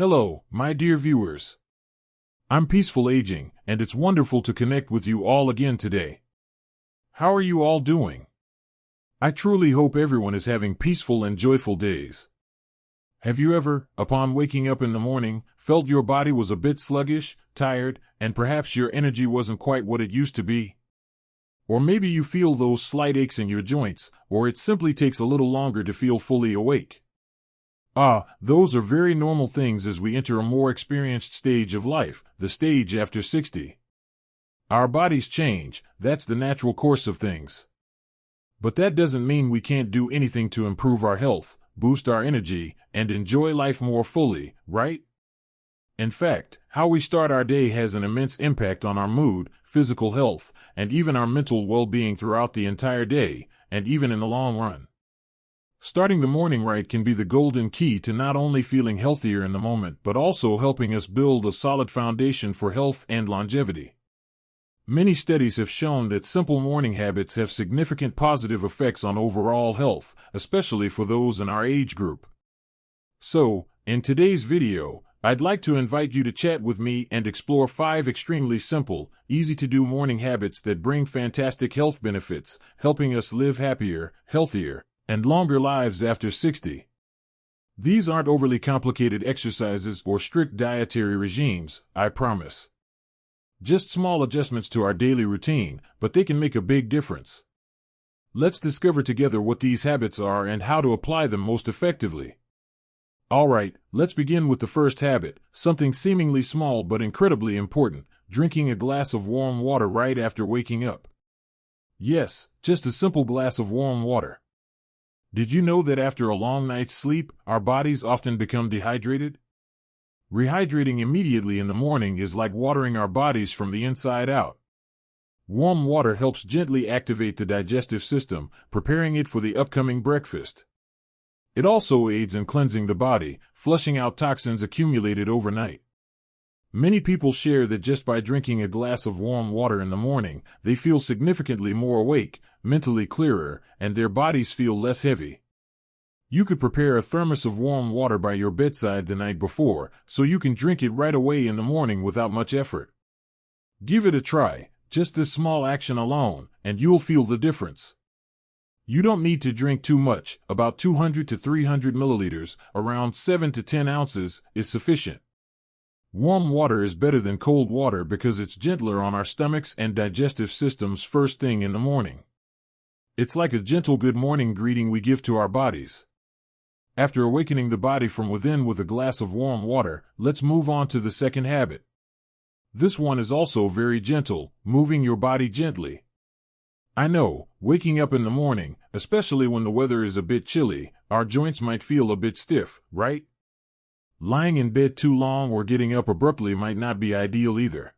Hello, my dear viewers. I'm Peaceful Aging, and it's wonderful to connect with you all again today. How are you all doing? I truly hope everyone is having peaceful and joyful days. Have you ever, upon waking up in the morning, felt your body was a bit sluggish, tired, and perhaps your energy wasn't quite what it used to be? Or maybe you feel those slight aches in your joints, or it simply takes a little longer to feel fully awake. Those are very normal things as we enter a more experienced stage of life, the stage after 60. Our bodies change, that's the natural course of things. But that doesn't mean we can't do anything to improve our health, boost our energy, and enjoy life more fully, right? In fact, how we start our day has an immense impact on our mood, physical health, and even our mental well-being throughout the entire day, and even in the long run. Starting the morning right can be the golden key to not only feeling healthier in the moment but also helping us build a solid foundation for health and longevity. Many studies have shown that simple morning habits have significant positive effects on overall health, especially for those in our age group. So, in today's video, I'd like to invite you to chat with me and explore 5 extremely simple, easy-to-do morning habits that bring fantastic health benefits, helping us live happier, healthier, and longer lives after 60. These aren't overly complicated exercises or strict dietary regimes, I promise. Just small adjustments to our daily routine, but they can make a big difference. Let's discover together what these habits are and how to apply them most effectively. Alright, let's begin with the first habit, something seemingly small but incredibly important, drinking a glass of warm water right after waking up. Yes, just a simple glass of warm water. Did you know that after a long night's sleep, our bodies often become dehydrated? Rehydrating immediately in the morning is like watering our bodies from the inside out. Warm water helps gently activate the digestive system, preparing it for the upcoming breakfast. It also aids in cleansing the body, flushing out toxins accumulated overnight. Many people share that just by drinking a glass of warm water in the morning, they feel significantly more awake, mentally clearer, and their bodies feel less heavy. You could prepare a thermos of warm water by your bedside the night before, so you can drink it right away in the morning without much effort. Give it a try, just this small action alone, and you'll feel the difference. You don't need to drink too much, about 200 to 300 milliliters, around 7 to 10 ounces, is sufficient. Warm water is better than cold water because it's gentler on our stomachs and digestive systems first thing in the morning. It's like a gentle good morning greeting we give to our bodies. After awakening the body from within with a glass of warm water, let's move on to the second habit. This one is also very gentle, moving your body gently. I know, waking up in the morning, especially when the weather is a bit chilly, our joints might feel a bit stiff, right? Lying in bed too long or getting up abruptly might not be ideal either.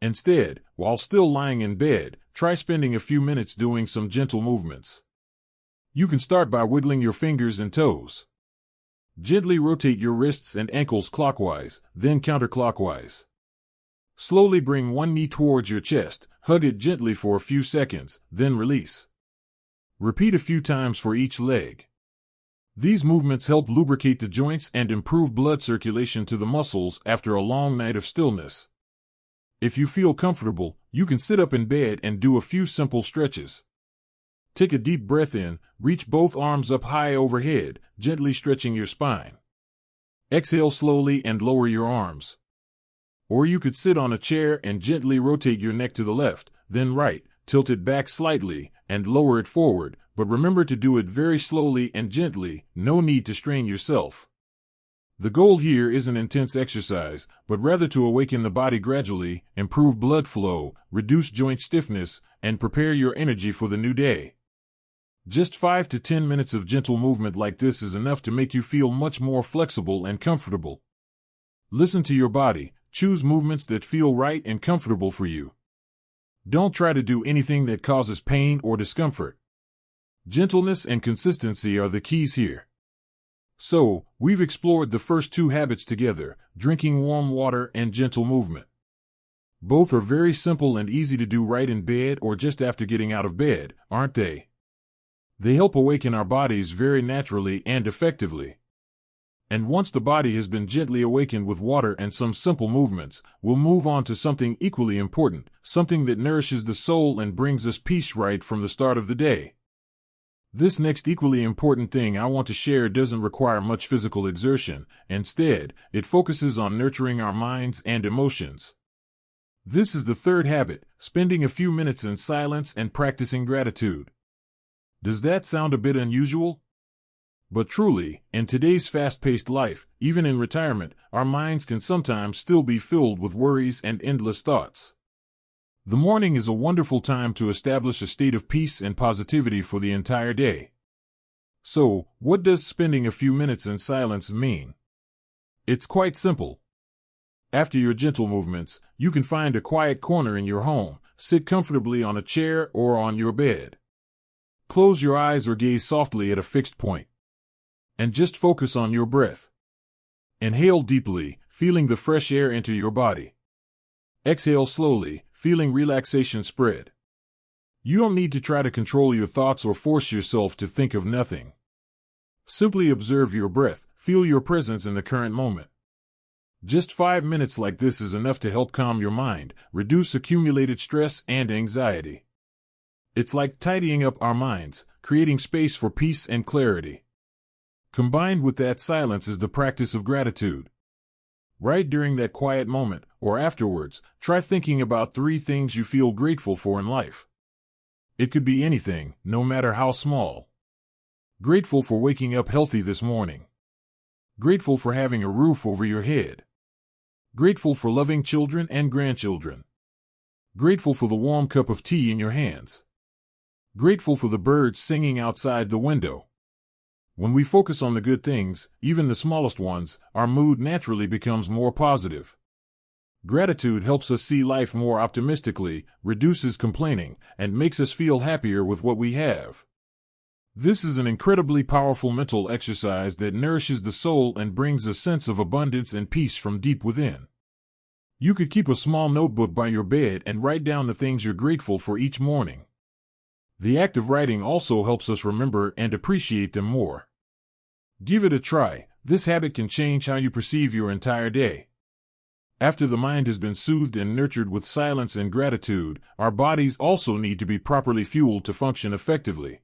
Instead, while still lying in bed, try spending a few minutes doing some gentle movements. You can start by wiggling your fingers and toes. Gently rotate your wrists and ankles clockwise, then counterclockwise. Slowly bring one knee towards your chest, hug it gently for a few seconds, then release. Repeat a few times for each leg. These movements help lubricate the joints and improve blood circulation to the muscles after a long night of stillness. If you feel comfortable, you can sit up in bed and do a few simple stretches. Take a deep breath in, reach both arms up high overhead, gently stretching your spine. Exhale slowly and lower your arms. Or you could sit on a chair and gently rotate your neck to the left, then right, tilt it back slightly, and lower it forward, but remember to do it very slowly and gently, no need to strain yourself. The goal here isn't intense exercise, but rather to awaken the body gradually, improve blood flow, reduce joint stiffness, and prepare your energy for the new day. Just 5 to 10 minutes of gentle movement like this is enough to make you feel much more flexible and comfortable. Listen to your body, choose movements that feel right and comfortable for you. Don't try to do anything that causes pain or discomfort. Gentleness and consistency are the keys here. So, we've explored the first 2 habits together, drinking warm water and gentle movement. Both are very simple and easy to do right in bed or just after getting out of bed, aren't they? They help awaken our bodies very naturally and effectively. And once the body has been gently awakened with water and some simple movements, we'll move on to something equally important, something that nourishes the soul and brings us peace right from the start of the day. This next equally important thing I want to share doesn't require much physical exertion. Instead, it focuses on nurturing our minds and emotions. This is the third habit, spending a few minutes in silence and practicing gratitude. Does that sound a bit unusual? But truly, in today's fast-paced life, even in retirement, our minds can sometimes still be filled with worries and endless thoughts. The morning is a wonderful time to establish a state of peace and positivity for the entire day. So, what does spending a few minutes in silence mean? It's quite simple. After your gentle movements, you can find a quiet corner in your home, sit comfortably on a chair or on your bed. Close your eyes or gaze softly at a fixed point. And just focus on your breath. Inhale deeply, feeling the fresh air enter your body. Exhale slowly, feeling relaxation spread. You don't need to try to control your thoughts or force yourself to think of nothing. Simply observe your breath, feel your presence in the current moment. Just 5 minutes like this is enough to help calm your mind, reduce accumulated stress and anxiety. It's like tidying up our minds, creating space for peace and clarity. Combined with that silence is the practice of gratitude. Right during that quiet moment, or afterwards, try thinking about 3 things you feel grateful for in life. It could be anything, no matter how small. Grateful for waking up healthy this morning. Grateful for having a roof over your head. Grateful for loving children and grandchildren. Grateful for the warm cup of tea in your hands. Grateful for the birds singing outside the window. When we focus on the good things, even the smallest ones, our mood naturally becomes more positive. Gratitude helps us see life more optimistically, reduces complaining, and makes us feel happier with what we have. This is an incredibly powerful mental exercise that nourishes the soul and brings a sense of abundance and peace from deep within. You could keep a small notebook by your bed and write down the things you're grateful for each morning. The act of writing also helps us remember and appreciate them more. Give it a try. This habit can change how you perceive your entire day. After the mind has been soothed and nurtured with silence and gratitude, our bodies also need to be properly fueled to function effectively.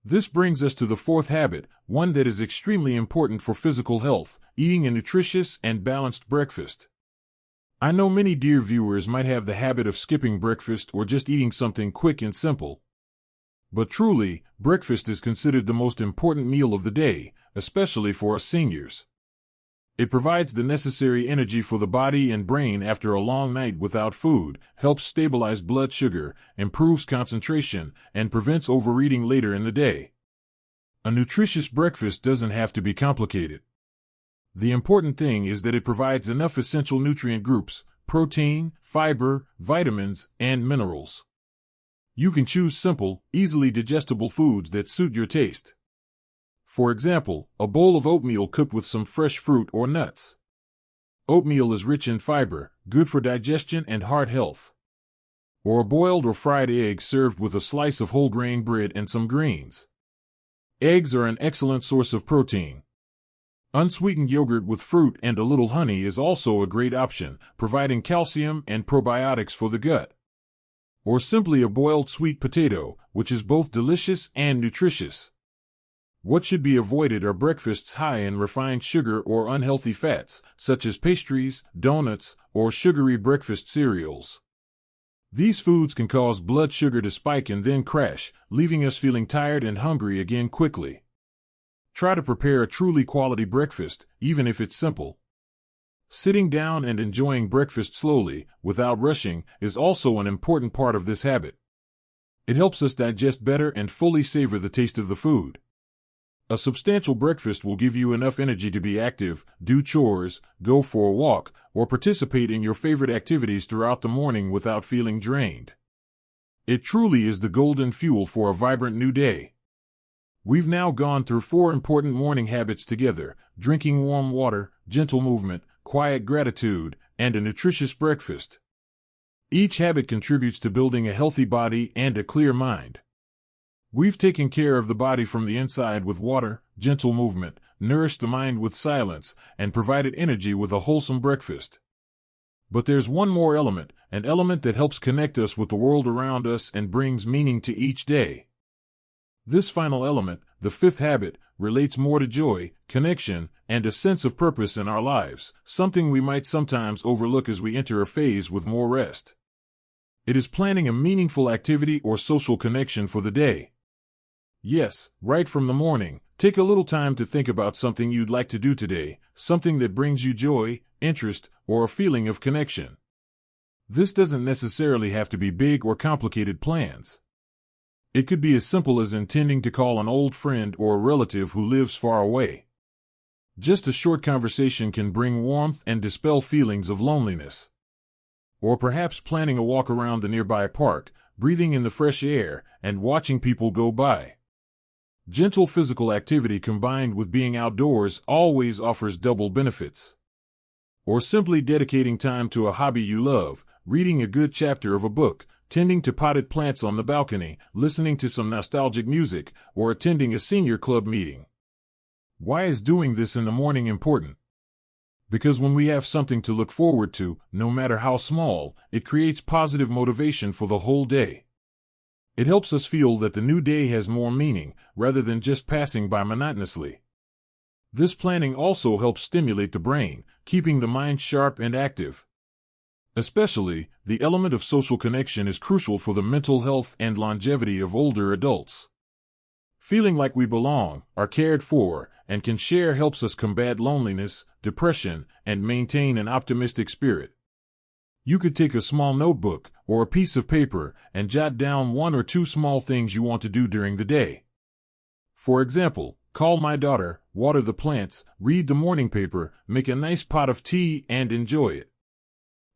This brings us to the fourth habit, one that is extremely important for physical health, eating a nutritious and balanced breakfast. I know many dear viewers might have the habit of skipping breakfast or just eating something quick and simple. But truly, breakfast is considered the most important meal of the day, especially for us seniors. It provides the necessary energy for the body and brain after a long night without food, helps stabilize blood sugar, improves concentration, and prevents overeating later in the day. A nutritious breakfast doesn't have to be complicated. The important thing is that it provides enough essential nutrient groups, protein, fiber, vitamins, and minerals. You can choose simple, easily digestible foods that suit your taste. For example, a bowl of oatmeal cooked with some fresh fruit or nuts. Oatmeal is rich in fiber, good for digestion and heart health. Or a boiled or fried egg served with a slice of whole grain bread and some greens. Eggs are an excellent source of protein. Unsweetened yogurt with fruit and a little honey is also a great option, providing calcium and probiotics for the gut. Or simply a boiled sweet potato, which is both delicious and nutritious. What should be avoided are breakfasts high in refined sugar or unhealthy fats, such as pastries, donuts, or sugary breakfast cereals. These foods can cause blood sugar to spike and then crash, leaving us feeling tired and hungry again quickly. Try to prepare a truly quality breakfast, even if it's simple. Sitting down and enjoying breakfast slowly, without rushing, is also an important part of this habit. It helps us digest better and fully savor the taste of the food. A substantial breakfast will give you enough energy to be active, do chores, go for a walk, or participate in your favorite activities throughout the morning without feeling drained. It truly is the golden fuel for a vibrant new day. We've now gone through 4 important morning habits together: drinking warm water, gentle movement, quiet gratitude, and a nutritious breakfast. Each habit contributes to building a healthy body and a clear mind. We've taken care of the body from the inside with water, gentle movement, nourished the mind with silence, and provided energy with a wholesome breakfast. But there's one more element, an element that helps connect us with the world around us and brings meaning to each day. This final element, the fifth habit, relates more to joy, connection, and a sense of purpose in our lives, something we might sometimes overlook as we enter a phase with more rest. It is planning a meaningful activity or social connection for the day. Yes, right from the morning, take a little time to think about something you'd like to do today, something that brings you joy, interest, or a feeling of connection. This doesn't necessarily have to be big or complicated plans. It could be as simple as intending to call an old friend or a relative who lives far away. Just a short conversation can bring warmth and dispel feelings of loneliness. Or perhaps planning a walk around the nearby park, breathing in the fresh air, and watching people go by. Gentle physical activity combined with being outdoors always offers double benefits. Or simply dedicating time to a hobby you love, reading a good chapter of a book, tending to potted plants on the balcony, listening to some nostalgic music, or attending a senior club meeting. Why is doing this in the morning important? Because when we have something to look forward to, no matter how small, it creates positive motivation for the whole day. It helps us feel that the new day has more meaning, rather than just passing by monotonously. This planning also helps stimulate the brain, keeping the mind sharp and active. Especially, the element of social connection is crucial for the mental health and longevity of older adults. Feeling like we belong, are cared for, and can share helps us combat loneliness, depression, and maintain an optimistic spirit. You could take a small notebook or a piece of paper and jot down one or two small things you want to do during the day. For example, call my daughter, water the plants, read the morning paper, make a nice pot of tea, and enjoy it.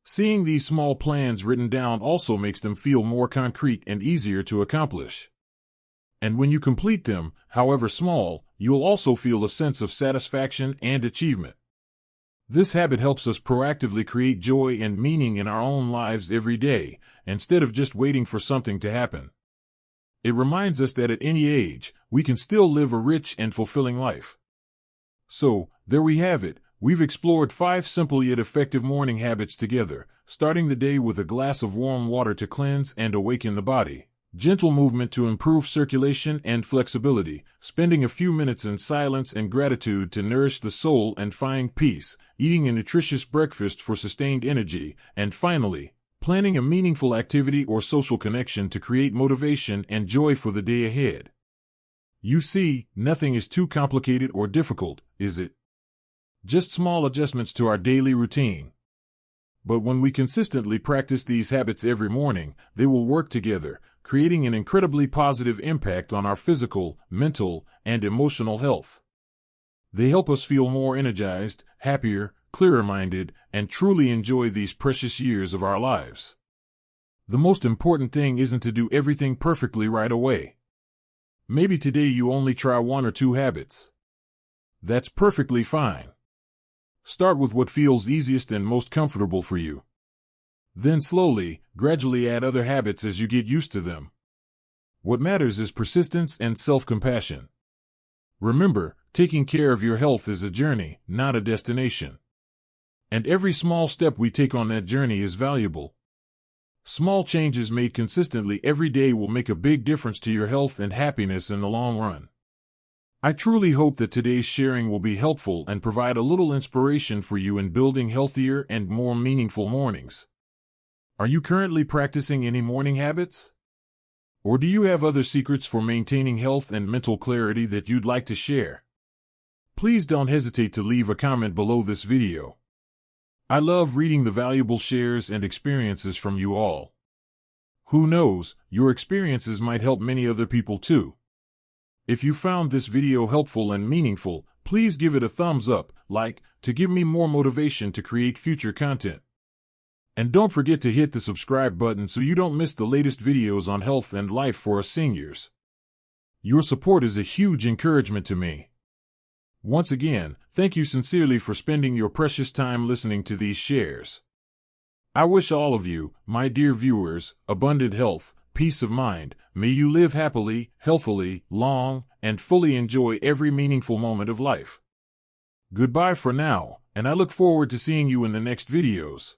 Seeing these small plans written down also makes them feel more concrete and easier to accomplish. And when you complete them, however small, you'll also feel a sense of satisfaction and achievement. This habit helps us proactively create joy and meaning in our own lives every day, instead of just waiting for something to happen. It reminds us that at any age, we can still live a rich and fulfilling life. So, there we have it. We've explored 5 simple yet effective morning habits together, starting the day with a glass of warm water to cleanse and awaken the body, gentle movement to improve circulation and flexibility, spending a few minutes in silence and gratitude to nourish the soul and find peace, eating a nutritious breakfast for sustained energy, and finally, planning a meaningful activity or social connection to create motivation and joy for the day ahead. You see, nothing is too complicated or difficult, is it? Just small adjustments to our daily routine. But when we consistently practice these habits every morning, they will work together, creating an incredibly positive impact on our physical, mental, and emotional health. They help us feel more energized, happier, clearer-minded, and truly enjoy these precious years of our lives. The most important thing isn't to do everything perfectly right away. Maybe today you only try 1 or 2 habits. That's perfectly fine. Start with what feels easiest and most comfortable for you. Then slowly, gradually add other habits as you get used to them. What matters is persistence and self-compassion. Remember, taking care of your health is a journey, not a destination. And every small step we take on that journey is valuable. Small changes made consistently every day will make a big difference to your health and happiness in the long run. I truly hope that today's sharing will be helpful and provide a little inspiration for you in building healthier and more meaningful mornings. Are you currently practicing any morning habits? Or do you have other secrets for maintaining health and mental clarity that you'd like to share? Please don't hesitate to leave a comment below this video. I love reading the valuable shares and experiences from you all. Who knows, your experiences might help many other people too. If you found this video helpful and meaningful, please give it a thumbs up, like, to give me more motivation to create future content. And don't forget to hit the subscribe button so you don't miss the latest videos on health and life for us seniors. Your support is a huge encouragement to me. Once again, thank you sincerely for spending your precious time listening to these shares. I wish all of you, my dear viewers, abundant health, peace of mind. May you live happily, healthily, long, and fully enjoy every meaningful moment of life. Goodbye for now, and I look forward to seeing you in the next videos.